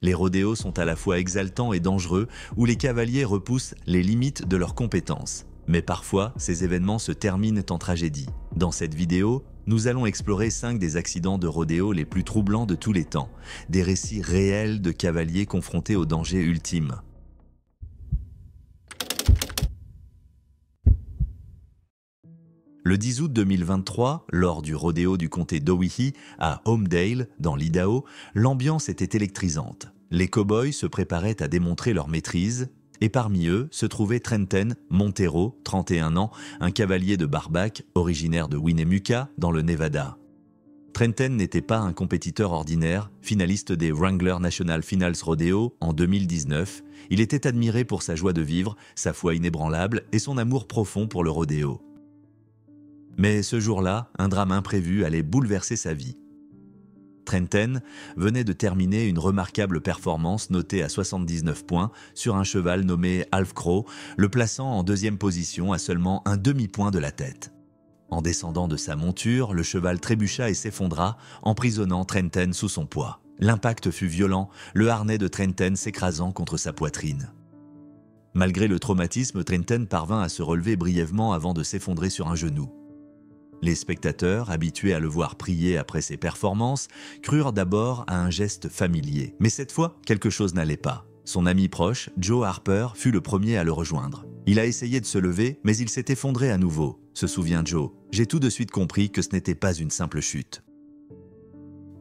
Les rodéos sont à la fois exaltants et dangereux, où les cavaliers repoussent les limites de leurs compétences. Mais parfois, ces événements se terminent en tragédie. Dans cette vidéo, nous allons explorer 5 des accidents de rodéo les plus troublants de tous les temps, des récits réels de cavaliers confrontés au danger ultime. Le 10 août 2023, lors du rodéo du comté d'Owyhee à Homedale, dans l'Idaho, l'ambiance était électrisante. Les cow-boys se préparaient à démontrer leur maîtrise, et parmi eux se trouvait Trenton Montero, 31 ans, un cavalier de Barbac, originaire de Winnemucca, dans le Nevada. Trenton n'était pas un compétiteur ordinaire, finaliste des Wrangler National Finals Rodeo en 2019. Il était admiré pour sa joie de vivre, sa foi inébranlable et son amour profond pour le rodéo. Mais ce jour-là, un drame imprévu allait bouleverser sa vie. Trenton venait de terminer une remarquable performance notée à 79 points sur un cheval nommé Half Crow, le plaçant en 2e position à seulement un demi-point de la tête. En descendant de sa monture, le cheval trébucha et s'effondra, emprisonnant Trenton sous son poids. L'impact fut violent, le harnais de Trenton s'écrasant contre sa poitrine. Malgré le traumatisme, Trenton parvint à se relever brièvement avant de s'effondrer sur un genou. Les spectateurs, habitués à le voir prier après ses performances, crurent d'abord à un geste familier. Mais cette fois, quelque chose n'allait pas. Son ami proche, Joe Harper, fut le premier à le rejoindre. Il a essayé de se lever, mais il s'est effondré à nouveau, se souvient Joe. J'ai tout de suite compris que ce n'était pas une simple chute.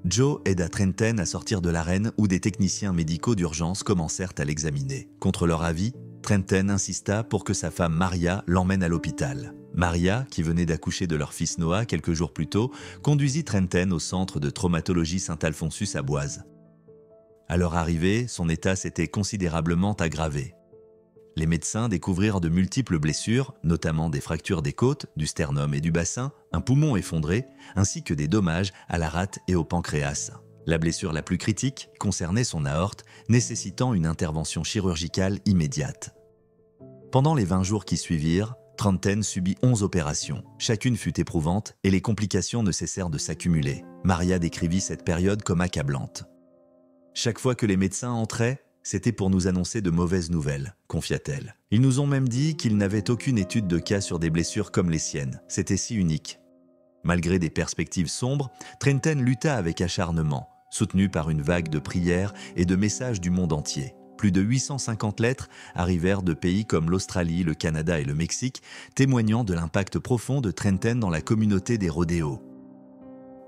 Joe aida Trenton à sortir de l'arène où des techniciens médicaux d'urgence commencèrent à l'examiner. Contre leur avis, Trenton insista pour que sa femme Maria l'emmène à l'hôpital. Maria, qui venait d'accoucher de leur fils Noah quelques jours plus tôt, conduisit Trenton au centre de traumatologie Saint-Alphonsus à Boise. À leur arrivée, son état s'était considérablement aggravé. Les médecins découvrirent de multiples blessures, notamment des fractures des côtes, du sternum et du bassin, un poumon effondré, ainsi que des dommages à la rate et au pancréas. La blessure la plus critique concernait son aorte, nécessitant une intervention chirurgicale immédiate. Pendant les 20 jours qui suivirent, Trenton subit 11 opérations. Chacune fut éprouvante et les complications ne cessèrent de s'accumuler. Maria décrivit cette période comme accablante. Chaque fois que les médecins entraient, c'était pour nous annoncer de mauvaises nouvelles, confia-t-elle. Ils nous ont même dit qu'ils n'avaient aucune étude de cas sur des blessures comme les siennes. C'était si unique. Malgré des perspectives sombres, Trenton lutta avec acharnement, soutenu par une vague de prières et de messages du monde entier. Plus de 850 lettres arrivèrent de pays comme l'Australie, le Canada et le Mexique, témoignant de l'impact profond de Trenton dans la communauté des rodéos.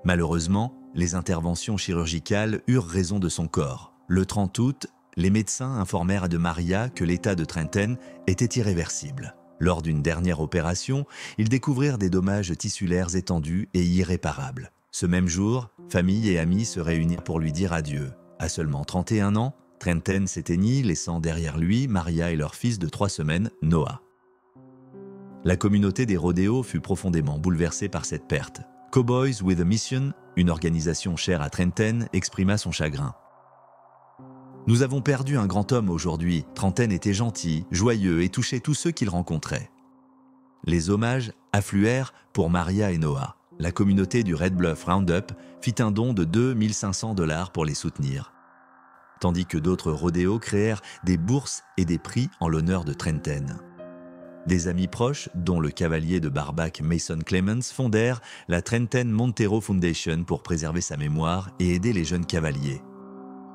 Malheureusement, les interventions chirurgicales eurent raison de son corps. Le 30 août, les médecins informèrent de Maria que l'état de Trenton était irréversible. Lors d'une dernière opération, ils découvrirent des dommages tissulaires étendus et irréparables. Ce même jour, famille et amis se réunirent pour lui dire adieu. À seulement 31 ans, Trenton s'éteignit, laissant derrière lui Maria et leur fils de 3 semaines, Noah. La communauté des rodéos fut profondément bouleversée par cette perte. Cowboys with a Mission, une organisation chère à Trenton, exprima son chagrin. « Nous avons perdu un grand homme aujourd'hui. Trenton était gentil, joyeux et touchait tous ceux qu'il rencontrait. » Les hommages affluèrent pour Maria et Noah. La communauté du Red Bluff Roundup fit un don de 2 500 $ pour les soutenir. Tandis que d'autres rodéos créèrent des bourses et des prix en l'honneur de Trenton. Des amis proches, dont le cavalier de Barbac Mason Clemens, fondèrent la Trenton Montero Foundation pour préserver sa mémoire et aider les jeunes cavaliers.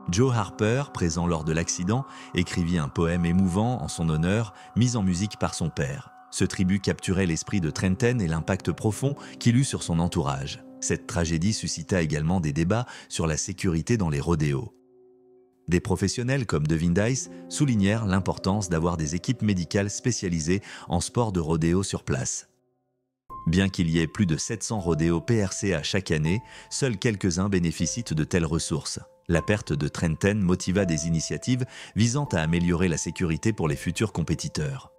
Joe Harper, présent lors de l'accident, écrivit un poème émouvant en son honneur, mis en musique par son père. Ce tribut capturait l'esprit de Trenton et l'impact profond qu'il eut sur son entourage. Cette tragédie suscita également des débats sur la sécurité dans les rodéos. Des professionnels comme Devin Dice soulignèrent l'importance d'avoir des équipes médicales spécialisées en sport de rodéo sur place. Bien qu'il y ait plus de 700 rodéos PRCA chaque année, seuls quelques-uns bénéficient de telles ressources. La perte de Trenton motiva des initiatives visant à améliorer la sécurité pour les futurs compétiteurs.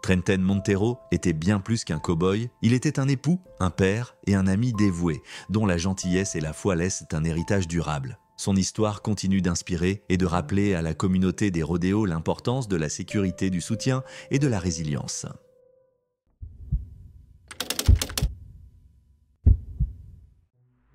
Trenton Montero était bien plus qu'un cow-boy, il était un époux, un père et un ami dévoué, dont la gentillesse et la foi laissent un héritage durable. Son histoire continue d'inspirer et de rappeler à la communauté des rodéos l'importance de la sécurité, du soutien et de la résilience.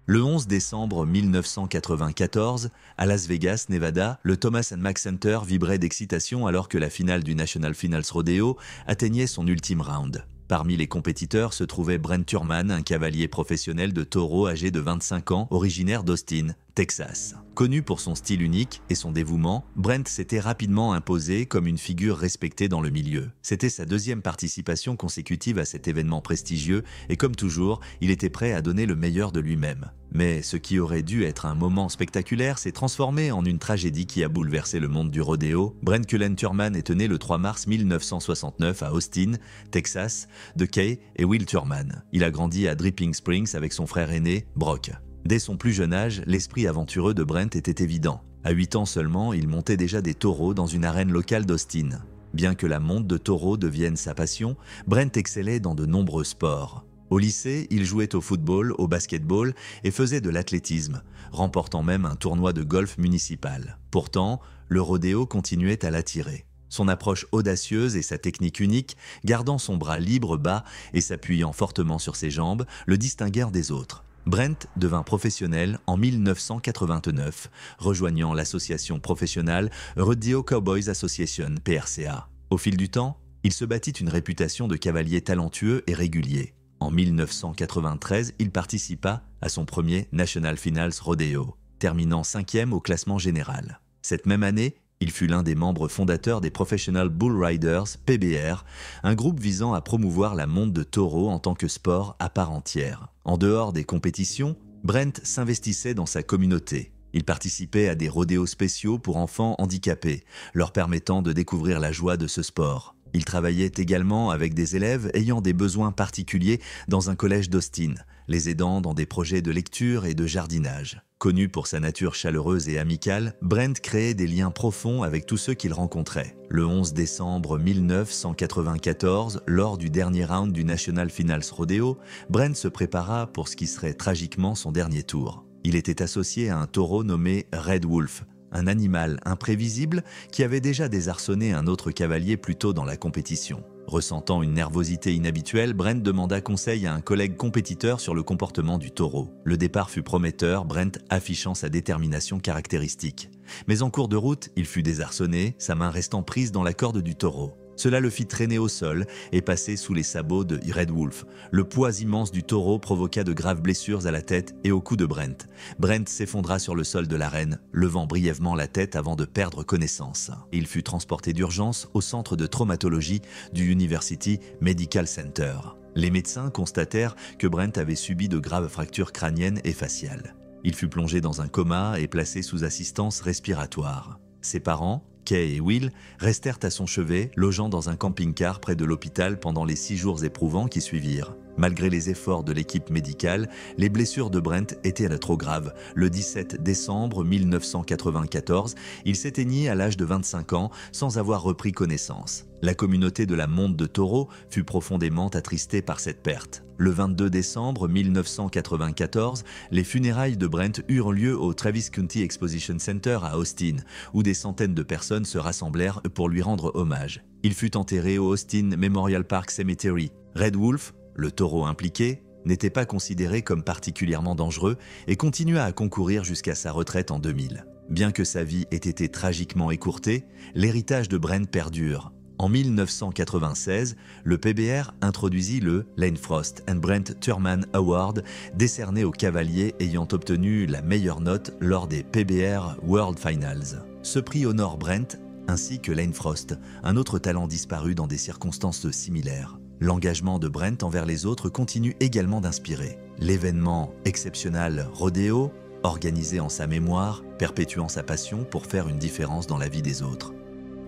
Le 11 décembre 1994, à Las Vegas, Nevada, le Thomas & Mack Center vibrait d'excitation alors que la finale du National Finals Rodeo atteignait son ultime round. Parmi les compétiteurs se trouvait Brent Turman, un cavalier professionnel de taureau âgé de 25 ans, originaire d'Austin, Texas. Connu pour son style unique et son dévouement, Brent s'était rapidement imposé comme une figure respectée dans le milieu. C'était sa deuxième participation consécutive à cet événement prestigieux et comme toujours, il était prêt à donner le meilleur de lui-même. Mais ce qui aurait dû être un moment spectaculaire s'est transformé en une tragédie qui a bouleversé le monde du rodéo. Brent Cullen Turman est né le 3 mars 1969 à Austin, Texas, de Kay et Will Turman. Il a grandi à Dripping Springs avec son frère aîné, Brock. Dès son plus jeune âge, l'esprit aventureux de Brent était évident. À 8 ans seulement, il montait déjà des taureaux dans une arène locale d'Austin. Bien que la monte de taureaux devienne sa passion, Brent excellait dans de nombreux sports. Au lycée, il jouait au football, au basketball et faisait de l'athlétisme, remportant même un tournoi de golf municipal. Pourtant, le rodéo continuait à l'attirer. Son approche audacieuse et sa technique unique, gardant son bras libre bas et s'appuyant fortement sur ses jambes, le distinguèrent des autres. Brent devint professionnel en 1989, rejoignant l'association professionnelle Rodeo Cowboys Association, PRCA. Au fil du temps, il se bâtit une réputation de cavalier talentueux et régulier. En 1993, il participa à son premier National Finals Rodeo, terminant 5e au classement général. Cette même année, il fut l'un des membres fondateurs des Professional Bull Riders, PBR, un groupe visant à promouvoir la monte de taureaux en tant que sport à part entière. En dehors des compétitions, Brent s'investissait dans sa communauté. Il participait à des rodéos spéciaux pour enfants handicapés, leur permettant de découvrir la joie de ce sport. Il travaillait également avec des élèves ayant des besoins particuliers dans un collège d'Austin, les aidant dans des projets de lecture et de jardinage. Connu pour sa nature chaleureuse et amicale, Brent créait des liens profonds avec tous ceux qu'il rencontrait. Le 11 décembre 1994, lors du dernier round du National Finals Rodeo, Brent se prépara pour ce qui serait tragiquement son dernier tour. Il était associé à un taureau nommé Red Wolf, un animal imprévisible qui avait déjà désarçonné un autre cavalier plus tôt dans la compétition. Ressentant une nervosité inhabituelle, Brent demanda conseil à un collègue compétiteur sur le comportement du taureau. Le départ fut prometteur, Brent affichant sa détermination caractéristique. Mais en cours de route, il fut désarçonné, sa main restant prise dans la corde du taureau. Cela le fit traîner au sol et passer sous les sabots de Red Wolf. Le poids immense du taureau provoqua de graves blessures à la tête et au cou de Brent. Brent s'effondra sur le sol de l'arène, levant brièvement la tête avant de perdre connaissance. Il fut transporté d'urgence au centre de traumatologie du University Medical Center. Les médecins constatèrent que Brent avait subi de graves fractures crâniennes et faciales. Il fut plongé dans un coma et placé sous assistance respiratoire. Ses parents, Kay et Will, restèrent à son chevet, logeant dans un camping-car près de l'hôpital pendant les 6 jours éprouvants qui suivirent. Malgré les efforts de l'équipe médicale, les blessures de Brent étaient trop graves. Le 17 décembre 1994, il s'éteignit à l'âge de 25 ans sans avoir repris connaissance. La communauté de la monte de taureaux fut profondément attristée par cette perte. Le 22 décembre 1994, les funérailles de Brent eurent lieu au Travis County Exposition Center à Austin, où des centaines de personnes se rassemblèrent pour lui rendre hommage. Il fut enterré au Austin Memorial Park Cemetery. Red Wolf, le taureau impliqué, n'était pas considéré comme particulièrement dangereux et continua à concourir jusqu'à sa retraite en 2000. Bien que sa vie ait été tragiquement écourtée, l'héritage de Brent perdure. En 1996, le PBR introduisit le Lane Frost and Brent Turman Award, décerné aux cavaliers ayant obtenu la meilleure note lors des PBR World Finals. Ce prix honore Brent ainsi que Lane Frost, un autre talent disparu dans des circonstances similaires. L'engagement de Brent envers les autres continue également d'inspirer. L'événement exceptionnel Rodeo, organisé en sa mémoire, perpétuant sa passion pour faire une différence dans la vie des autres.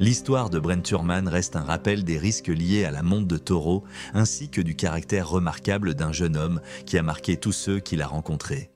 L'histoire de Brent Turman reste un rappel des risques liés à la monte de taureaux, ainsi que du caractère remarquable d'un jeune homme qui a marqué tous ceux qu'il a rencontrés.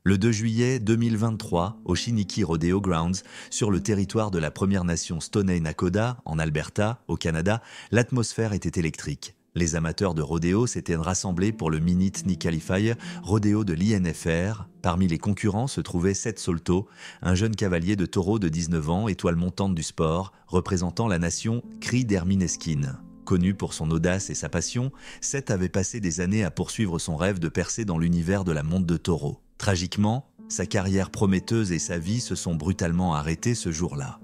Le 2 juillet 2023, au Chiniki Rodeo Grounds, sur le territoire de la Première Nation Stoney Nakoda, en Alberta, au Canada, l'atmosphère était électrique. Les amateurs de rodéo s'étaient rassemblés pour le Minute Knee Qualifier, rodéo de l'INFR. Parmi les concurrents se trouvait Seth Solto, un jeune cavalier de taureau de 19 ans, étoile montante du sport, représentant la nation Cri d'Hermineskin. Connu pour son audace et sa passion, Seth avait passé des années à poursuivre son rêve de percer dans l'univers de la monte de taureau. Tragiquement, sa carrière prometteuse et sa vie se sont brutalement arrêtées ce jour-là.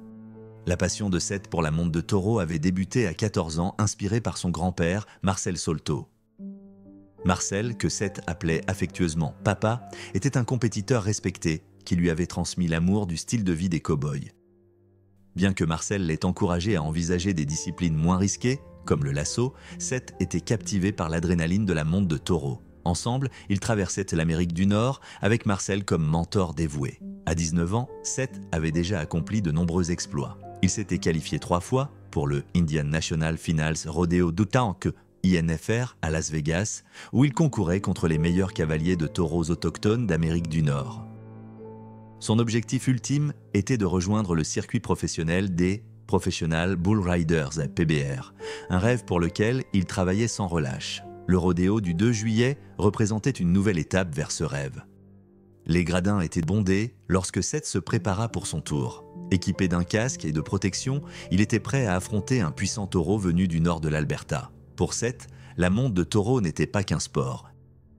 La passion de Seth pour la monte de taureau avait débuté à 14 ans, inspiré par son grand-père, Marcel Solto. Marcel, que Seth appelait affectueusement « papa », était un compétiteur respecté qui lui avait transmis l'amour du style de vie des cow-boys. Bien que Marcel l'ait encouragé à envisager des disciplines moins risquées, comme le lasso, Seth était captivé par l'adrénaline de la monte de taureau. Ensemble, ils traversaient l'Amérique du Nord avec Marcel comme mentor dévoué. À 19 ans, Seth avait déjà accompli de nombreux exploits. Il s'était qualifié 3 fois pour le Indian National Finals Rodeo d'Utah-Tank INFR à Las Vegas, où il concourait contre les meilleurs cavaliers de taureaux autochtones d'Amérique du Nord. Son objectif ultime était de rejoindre le circuit professionnel des Professional Bull Riders, PBR, un rêve pour lequel il travaillait sans relâche. Le rodéo du 2 juillet représentait une nouvelle étape vers ce rêve. Les gradins étaient bondés lorsque Seth se prépara pour son tour. Équipé d'un casque et de protection, il était prêt à affronter un puissant taureau venu du nord de l'Alberta. Pour Seth, la monte de taureau n'était pas qu'un sport.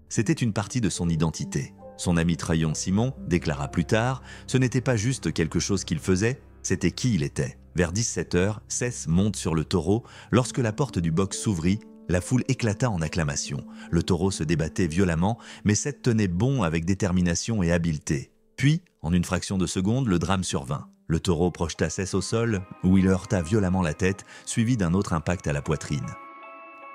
C'était une partie de son identité. Son ami Trayon Simon déclara plus tard, ce n'était pas juste quelque chose qu'il faisait, c'était qui il était. Vers 17h, Seth monte sur le taureau. Lorsque la porte du box s'ouvrit, la foule éclata en acclamations. Le taureau se débattait violemment, mais Seth tenait bon avec détermination et habileté. Puis, en une fraction de seconde, le drame survint. Le taureau projeta Seth au sol, où il heurta violemment la tête, suivi d'un autre impact à la poitrine.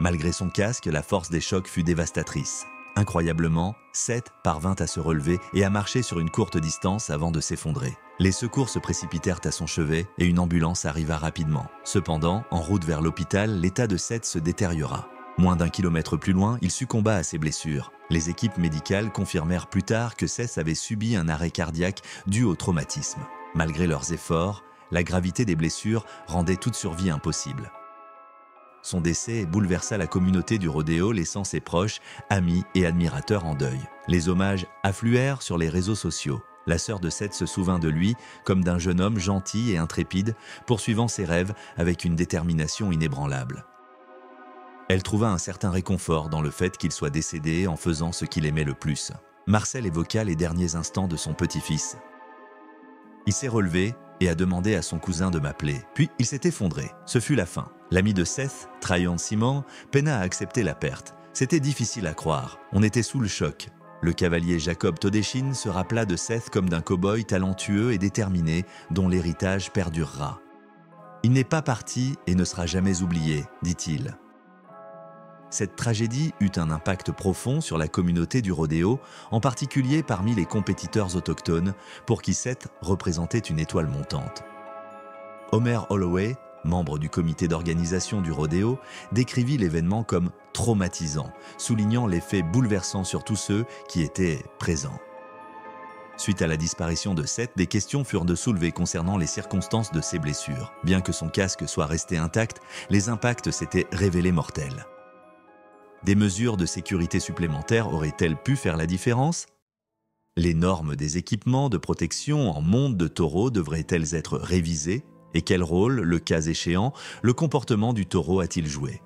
Malgré son casque, la force des chocs fut dévastatrice. Incroyablement, Seth parvint à se relever et à marcher sur une courte distance avant de s'effondrer. Les secours se précipitèrent à son chevet et une ambulance arriva rapidement. Cependant, en route vers l'hôpital, l'état de Seth se détériora. Moins d'1 kilomètre plus loin, il succomba à ses blessures. Les équipes médicales confirmèrent plus tard que Seth avait subi un arrêt cardiaque dû au traumatisme. Malgré leurs efforts, la gravité des blessures rendait toute survie impossible. Son décès bouleversa la communauté du rodéo, laissant ses proches, amis et admirateurs en deuil. Les hommages affluèrent sur les réseaux sociaux. La sœur de Seth se souvint de lui comme d'un jeune homme gentil et intrépide, poursuivant ses rêves avec une détermination inébranlable. Elle trouva un certain réconfort dans le fait qu'il soit décédé en faisant ce qu'il aimait le plus. Marcel évoqua les derniers instants de son petit-fils. Il s'est relevé et a demandé à son cousin de m'appeler. Puis il s'est effondré. Ce fut la fin. L'ami de Seth, Trayon Simon, peina à accepter la perte. C'était difficile à croire. On était sous le choc. Le cavalier Jacob Todeshin se rappela de Seth comme d'un cow-boy talentueux et déterminé dont l'héritage perdurera. « Il n'est pas parti et ne sera jamais oublié », dit-il. Cette tragédie eut un impact profond sur la communauté du rodéo, en particulier parmi les compétiteurs autochtones, pour qui Seth représentait une étoile montante. Homer Holloway, membre du comité d'organisation du rodéo, décrivit l'événement comme traumatisant, soulignant l'effet bouleversant sur tous ceux qui étaient présents. Suite à la disparition de Seth, des questions furent soulevées concernant les circonstances de ses blessures. Bien que son casque soit resté intact, les impacts s'étaient révélés mortels. Des mesures de sécurité supplémentaires auraient-elles pu faire la différence? Les normes des équipements de protection en monte de taureau devraient-elles être révisées? Et quel rôle, le cas échéant, le comportement du taureau a-t-il joué?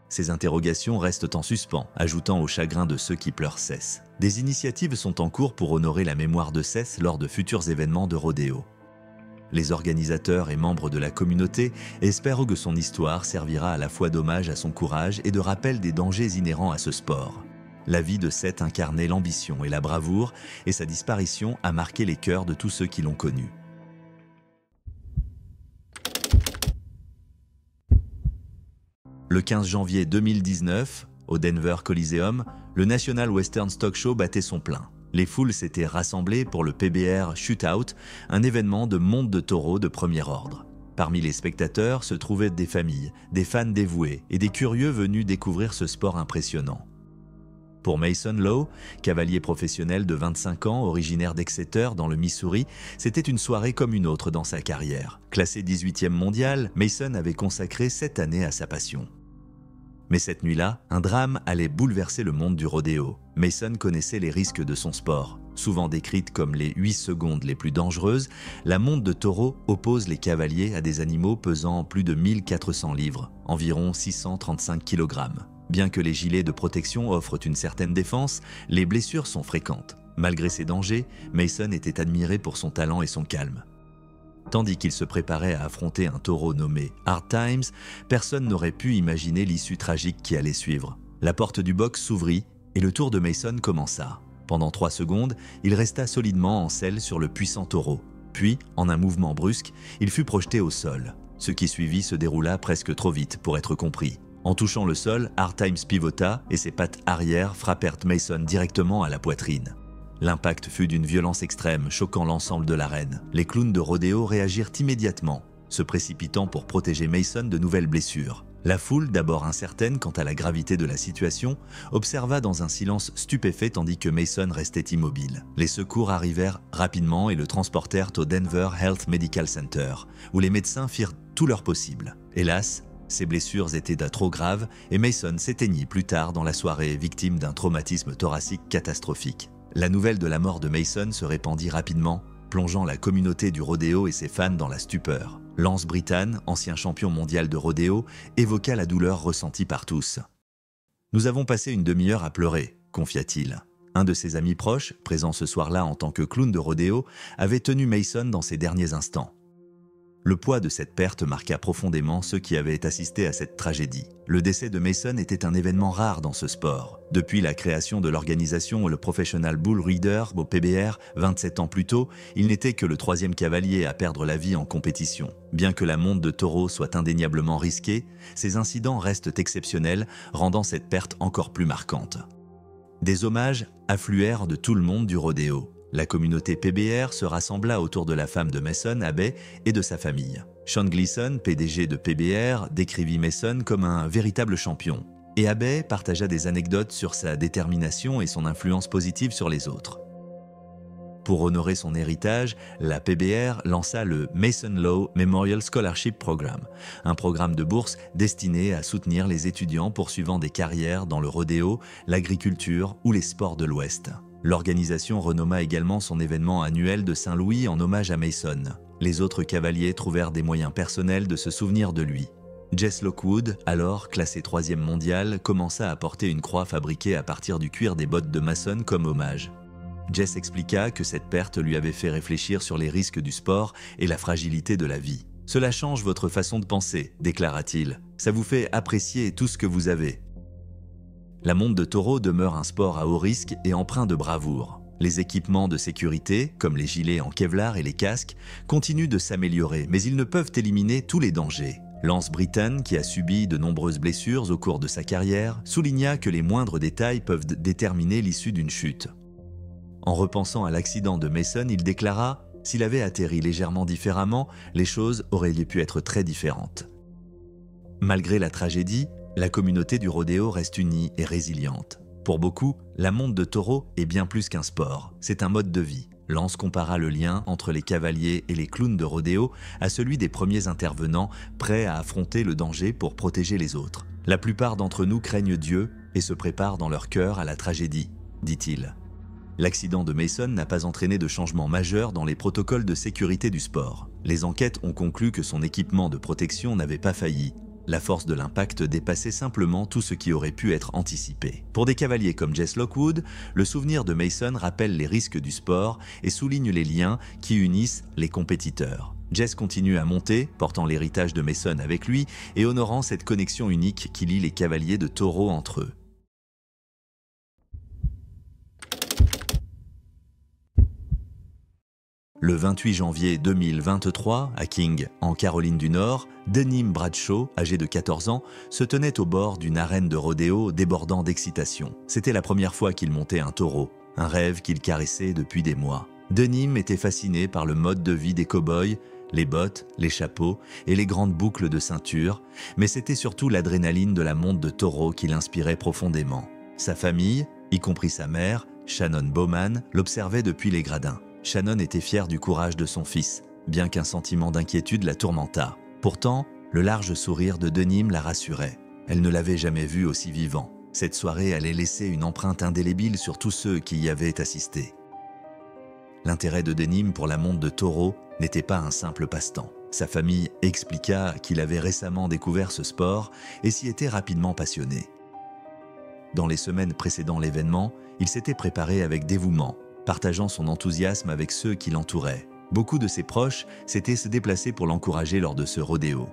Ces interrogations restent en suspens, ajoutant au chagrin de ceux qui pleurent Seth. Des initiatives sont en cours pour honorer la mémoire de Seth lors de futurs événements de rodéo. Les organisateurs et membres de la communauté espèrent que son histoire servira à la fois d'hommage à son courage et de rappel des dangers inhérents à ce sport. La vie de Seth incarnait l'ambition et la bravoure, et sa disparition a marqué les cœurs de tous ceux qui l'ont connu. Le 15 janvier 2019, au Denver Coliseum, le National Western Stock Show battait son plein. Les foules s'étaient rassemblées pour le PBR Shootout, un événement de monte de taureau de premier ordre. Parmi les spectateurs se trouvaient des familles, des fans dévoués et des curieux venus découvrir ce sport impressionnant. Pour Mason Lowe, cavalier professionnel de 25 ans, originaire d'Exeter dans le Missouri, c'était une soirée comme une autre dans sa carrière. Classé 18e mondial, Mason avait consacré 7 années à sa passion. Mais cette nuit-là, un drame allait bouleverser le monde du rodéo. Mason connaissait les risques de son sport. Souvent décrite comme les 8 secondes les plus dangereuses, la monte de taureau oppose les cavaliers à des animaux pesant plus de 1400 livres, environ 635 kg. Bien que les gilets de protection offrent une certaine défense, les blessures sont fréquentes. Malgré ces dangers, Mason était admiré pour son talent et son calme. Tandis qu'il se préparait à affronter un taureau nommé Hard Times, personne n'aurait pu imaginer l'issue tragique qui allait suivre. La porte du box s'ouvrit et le tour de Mason commença. Pendant 3 secondes, il resta solidement en selle sur le puissant taureau. Puis, en un mouvement brusque, il fut projeté au sol. Ce qui suivit se déroula presque trop vite pour être compris. En touchant le sol, Hard Times pivota et ses pattes arrière frappèrent Mason directement à la poitrine. L'impact fut d'une violence extrême, choquant l'ensemble de l'arène. Les clowns de rodéo réagirent immédiatement, se précipitant pour protéger Mason de nouvelles blessures. La foule, d'abord incertaine quant à la gravité de la situation, observa dans un silence stupéfait tandis que Mason restait immobile. Les secours arrivèrent rapidement et le transportèrent au Denver Health Medical Center, où les médecins firent tout leur possible. Hélas, ses blessures étaient trop graves et Mason s'éteignit plus tard dans la soirée, victime d'un traumatisme thoracique catastrophique. La nouvelle de la mort de Mason se répandit rapidement, plongeant la communauté du rodéo et ses fans dans la stupeur. Lance Brittan, ancien champion mondial de rodéo, évoqua la douleur ressentie par tous. « Nous avons passé une demi-heure à pleurer », confia-t-il. Un de ses amis proches, présent ce soir-là en tant que clown de rodéo, avait tenu Mason dans ses derniers instants. Le poids de cette perte marqua profondément ceux qui avaient assisté à cette tragédie. Le décès de Mason était un événement rare dans ce sport. Depuis la création de l'organisation le Professional Bull Rider au PBR, 27 ans plus tôt, il n'était que le 3e cavalier à perdre la vie en compétition. Bien que la monte de taureau soit indéniablement risquée, ces incidents restent exceptionnels, rendant cette perte encore plus marquante. Des hommages affluèrent de tout le monde du rodéo. La communauté PBR se rassembla autour de la femme de Mason, Abbey, et de sa famille. Sean Gleason, PDG de PBR, décrivit Mason comme un véritable champion. Et Abbey partagea des anecdotes sur sa détermination et son influence positive sur les autres. Pour honorer son héritage, la PBR lança le Mason Law Memorial Scholarship Program, un programme de bourse destiné à soutenir les étudiants poursuivant des carrières dans le rodéo, l'agriculture ou les sports de l'Ouest. L'organisation renomma également son événement annuel de Saint-Louis en hommage à Mason. Les autres cavaliers trouvèrent des moyens personnels de se souvenir de lui. Jess Lockwood, alors classé 3e mondial, commença à porter une croix fabriquée à partir du cuir des bottes de Mason comme hommage. Jess expliqua que cette perte lui avait fait réfléchir sur les risques du sport et la fragilité de la vie. « Cela change votre façon de penser », déclara-t-il. « Ça vous fait apprécier tout ce que vous avez. » La monte de taureau demeure un sport à haut risque et empreint de bravoure. Les équipements de sécurité, comme les gilets en Kevlar et les casques, continuent de s'améliorer, mais ils ne peuvent éliminer tous les dangers. Lance Brittan, qui a subi de nombreuses blessures au cours de sa carrière, souligna que les moindres détails peuvent déterminer l'issue d'une chute. En repensant à l'accident de Mason, il déclara « S'il avait atterri légèrement différemment, les choses auraient pu être très différentes. » Malgré la tragédie, la communauté du rodéo reste unie et résiliente. Pour beaucoup, la monte de taureau est bien plus qu'un sport, c'est un mode de vie. Lance compara le lien entre les cavaliers et les clowns de rodéo à celui des premiers intervenants prêts à affronter le danger pour protéger les autres. La plupart d'entre nous craignent Dieu et se préparent dans leur cœur à la tragédie, dit-il. L'accident de Mason n'a pas entraîné de changement majeur dans les protocoles de sécurité du sport. Les enquêtes ont conclu que son équipement de protection n'avait pas failli. La force de l'impact dépassait simplement tout ce qui aurait pu être anticipé. Pour des cavaliers comme Jess Lockwood, le souvenir de Mason rappelle les risques du sport et souligne les liens qui unissent les compétiteurs. Jess continue à monter, portant l'héritage de Mason avec lui et honorant cette connexion unique qui lie les cavaliers de taureau entre eux. Le 28 janvier 2023, à King, en Caroline du Nord, Denim Bradshaw, âgé de 14 ans, se tenait au bord d'une arène de rodéo débordant d'excitation. C'était la première fois qu'il montait un taureau, un rêve qu'il caressait depuis des mois. Denim était fasciné par le mode de vie des cow-boys, les bottes, les chapeaux et les grandes boucles de ceinture, mais c'était surtout l'adrénaline de la monte de taureau qui l'inspirait profondément. Sa famille, y compris sa mère, Shannon Bowman, l'observait depuis les gradins. Shannon était fière du courage de son fils, bien qu'un sentiment d'inquiétude la tourmentât. Pourtant, le large sourire de Denim la rassurait. Elle ne l'avait jamais vu aussi vivant. Cette soirée allait laisser une empreinte indélébile sur tous ceux qui y avaient assisté. L'intérêt de Denim pour la monte de taureau n'était pas un simple passe-temps. Sa famille expliqua qu'il avait récemment découvert ce sport et s'y était rapidement passionné. Dans les semaines précédant l'événement, il s'était préparé avec dévouement, partageant son enthousiasme avec ceux qui l'entouraient. Beaucoup de ses proches s'étaient se déplacés pour l'encourager lors de ce rodéo.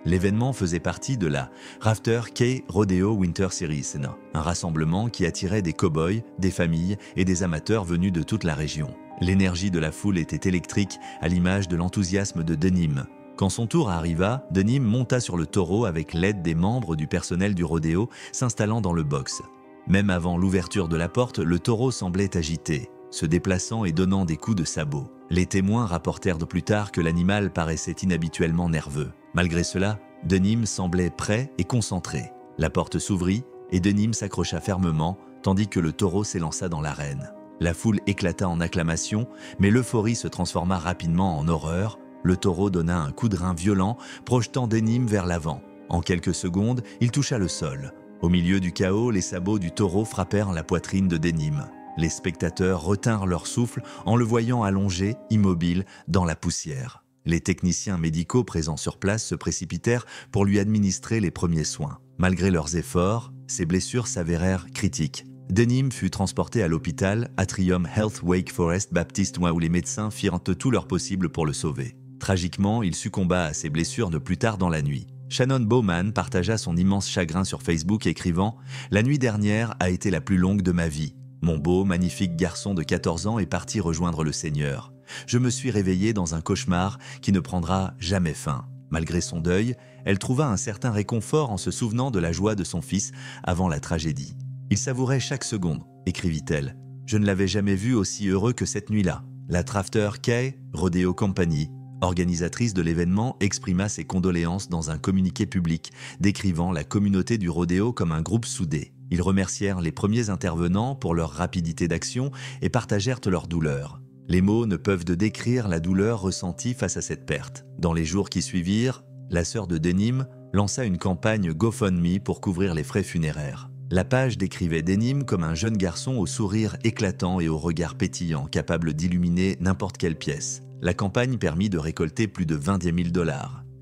L'événement faisait partie de la Rafter K Rodeo Winter Series, un rassemblement qui attirait des cow-boys, des familles et des amateurs venus de toute la région. L'énergie de la foule était électrique à l'image de l'enthousiasme de Denim. Quand son tour arriva, Denim monta sur le taureau avec l'aide des membres du personnel du rodéo s'installant dans le box. Même avant l'ouverture de la porte, le taureau semblait agité, se déplaçant et donnant des coups de sabot. Les témoins rapportèrent de plus tard que l'animal paraissait inhabituellement nerveux. Malgré cela, Denim semblait prêt et concentré. La porte s'ouvrit et Denim s'accrocha fermement, tandis que le taureau s'élança dans l'arène. La foule éclata en acclamations, mais l'euphorie se transforma rapidement en horreur. Le taureau donna un coup de rein violent, projetant Denim vers l'avant. En quelques secondes, il toucha le sol. Au milieu du chaos, les sabots du taureau frappèrent la poitrine de Denim. Les spectateurs retinrent leur souffle en le voyant allongé, immobile, dans la poussière. Les techniciens médicaux présents sur place se précipitèrent pour lui administrer les premiers soins. Malgré leurs efforts, ses blessures s'avérèrent critiques. Denim fut transporté à l'hôpital Atrium Health Wake Forest Baptist où les médecins firent tout leur possible pour le sauver. Tragiquement, il succomba à ses blessures de plus tard dans la nuit. Shannon Bowman partagea son immense chagrin sur Facebook écrivant « La nuit dernière a été la plus longue de ma vie. Mon beau, magnifique garçon de 14 ans est parti rejoindre le Seigneur. Je me suis réveillée dans un cauchemar qui ne prendra jamais fin. » Malgré son deuil, elle trouva un certain réconfort en se souvenant de la joie de son fils avant la tragédie. « Il savourait chaque seconde, » écrivit-elle. « Je ne l'avais jamais vu aussi heureux que cette nuit-là. » La Rafter K Rodeo Company, organisatrice de l'événement, exprima ses condoléances dans un communiqué public, décrivant la communauté du rodéo comme un groupe soudé. Ils remercièrent les premiers intervenants pour leur rapidité d'action et partagèrent leur douleur. Les mots ne peuvent décrire la douleur ressentie face à cette perte. Dans les jours qui suivirent, la sœur de Denim lança une campagne GoFundMe pour couvrir les frais funéraires. La page décrivait Denim comme un jeune garçon au sourire éclatant et au regard pétillant, capable d'illuminer n'importe quelle pièce. La campagne permit de récolter plus de 20 000 $,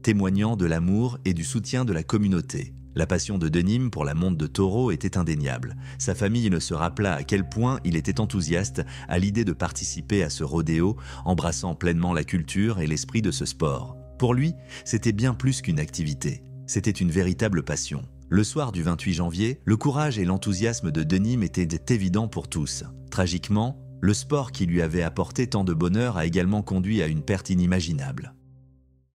témoignant de l'amour et du soutien de la communauté. La passion de Denim pour la monte de taureau était indéniable. Sa famille ne se rappela à quel point il était enthousiaste à l'idée de participer à ce rodéo, embrassant pleinement la culture et l'esprit de ce sport. Pour lui, c'était bien plus qu'une activité. C'était une véritable passion. Le soir du 28 janvier, le courage et l'enthousiasme de Denim étaient évidents pour tous. Tragiquement, le sport qui lui avait apporté tant de bonheur a également conduit à une perte inimaginable.